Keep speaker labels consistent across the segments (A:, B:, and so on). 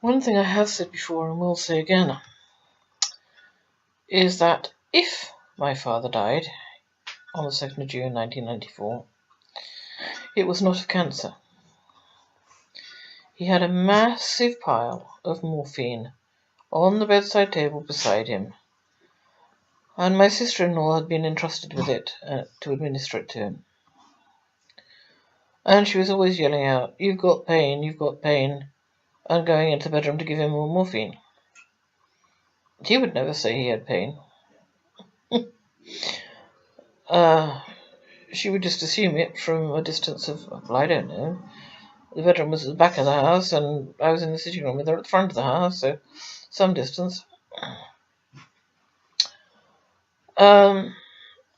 A: One thing I have said before and will say again is that if my father died on the 2nd of June 1994, it was not of cancer. He had a massive pile of morphine on the bedside table beside him, and my sister-in-law had been entrusted with it to administer it to him. And she was always yelling out, "You've got pain, you've got pain," and going into the bedroom to give him more morphine. He would never say he had pain. She would just assume it from a distance of, well, I don't know. The bedroom was at the back of the house, and I was in the sitting room with her at the front of the house, so some distance. And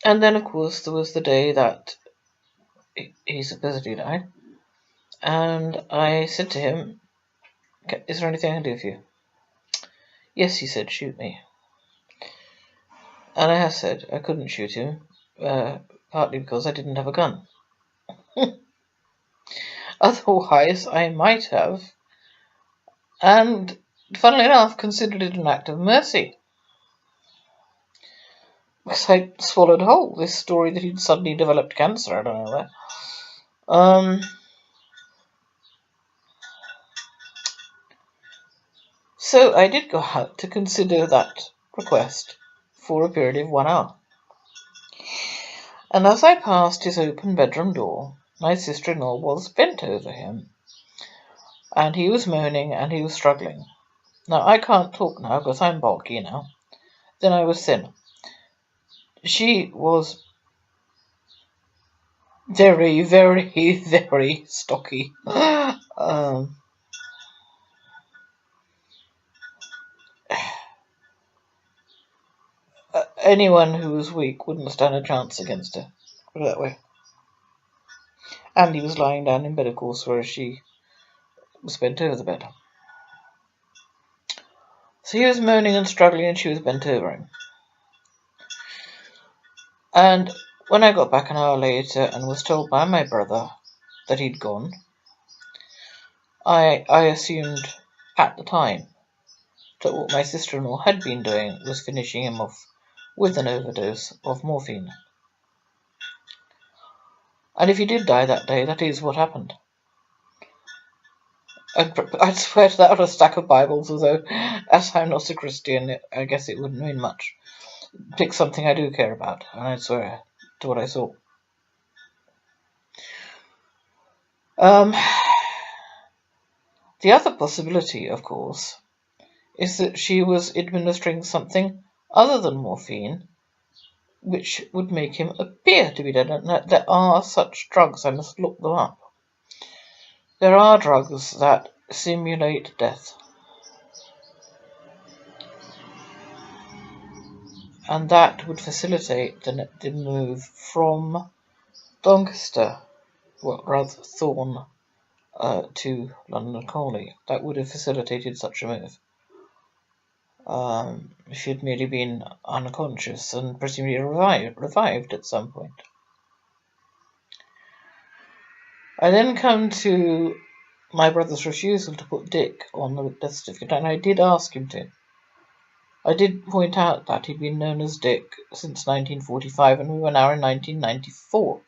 A: then, of course, there was the day that he supposedly died, and I said to him, "Is there anything I can do for you?" "Yes," he said, "shoot me." And I have said I couldn't shoot him, partly because I didn't have a gun. Otherwise, I might have, and funnily enough, considered it an act of mercy. Because I swallowed whole this story that he'd suddenly developed cancer, I don't know where. So I did go out to consider that request for a period of 1 hour. And as I passed his open bedroom door, my sister-in-law was bent over him, and he was moaning and he was struggling. Now, I can't talk now because I'm bulky now. Then I was thin. She was very, very, very stocky. Anyone who was weak wouldn't stand a chance against her, put it that way. And he was lying down in bed, of course, whereas she was bent over the bed. So he was moaning and struggling, and she was bent over him. And when I got back an hour later and was told by my brother that he'd gone, I assumed at the time that what my sister-in-law had been doing was finishing him off with an overdose of morphine. And if he did die that day, that is what happened. I'd swear to that on a stack of Bibles, although as I'm not a Christian, I guess it wouldn't mean much. Pick something I do care about, and I'd swear to what I saw. The other possibility, of course, is that she was administering something other than morphine, which would make him appear to be dead. And there are such drugs, I must look them up. There are drugs that simulate death. And that would facilitate the move from Doncaster, well, rather Thorn, to London Colney. That would have facilitated such a move. She had merely been unconscious and presumably revived at some point. I then come to my brother's refusal to put Dick on the death certificate, and I did ask him to. I did point out that he'd been known as Dick since 1945, and we were now in 1994.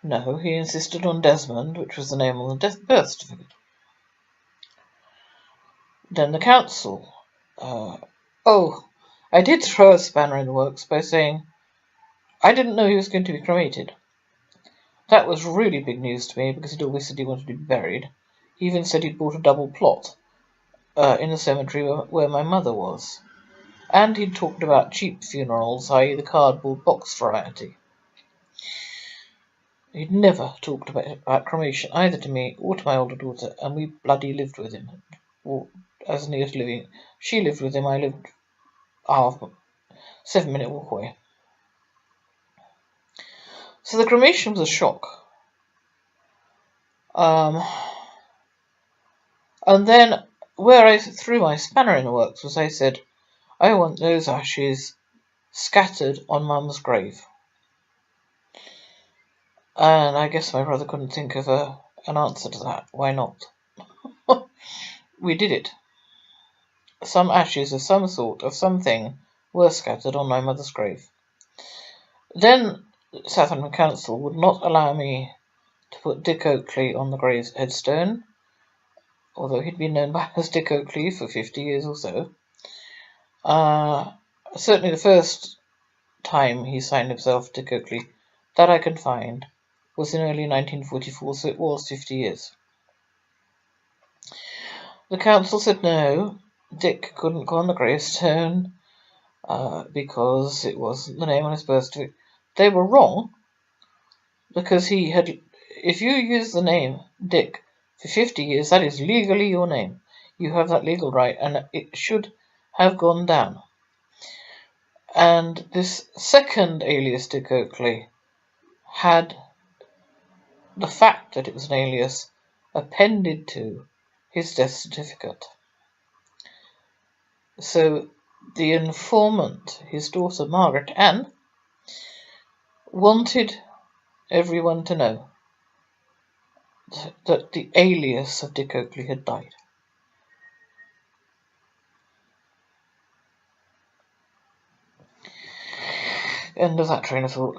A: No, he insisted on Desmond, which was the name on the birth certificate. Then the council. I did throw a spanner in the works by saying I didn't know he was going to be cremated. That was really big news to me because he'd always said he wanted to be buried. He even said he'd bought a double plot in the cemetery where my mother was. And he'd talked about cheap funerals, i.e. the cardboard box variety. He'd never talked about cremation, either to me or to my older daughter, and we bloody lived with him. Or, as near to living. She lived with him, I lived 7-minute walk away. So the cremation was a shock. And then where I threw my spanner in the works was I said, I want those ashes scattered on Mum's grave. And I guess my brother couldn't think of an answer to that. Why not? we did it. Some ashes of some sort, of something, were scattered on my mother's grave. Then Southampton Council would not allow me to put Dick Oakley on the grave headstone, although he'd been known as Dick Oakley for 50 years or so. Certainly the first time he signed himself Dick Oakley that I can find was in early 1944, so it was 50 years. The council said no, Dick couldn't go on the gravestone because it wasn't the name on his birth certificate. They were wrong, because he had. If you use the name Dick for 50 years, that is legally your name. You have that legal right, and it should have gone down. And this second alias Dick Oakley had the fact that it was an alias appended to his death certificate. So the informant, his daughter Margaret Ann, wanted everyone to know that the alias of Dick Oakley had died. End of that train of thought.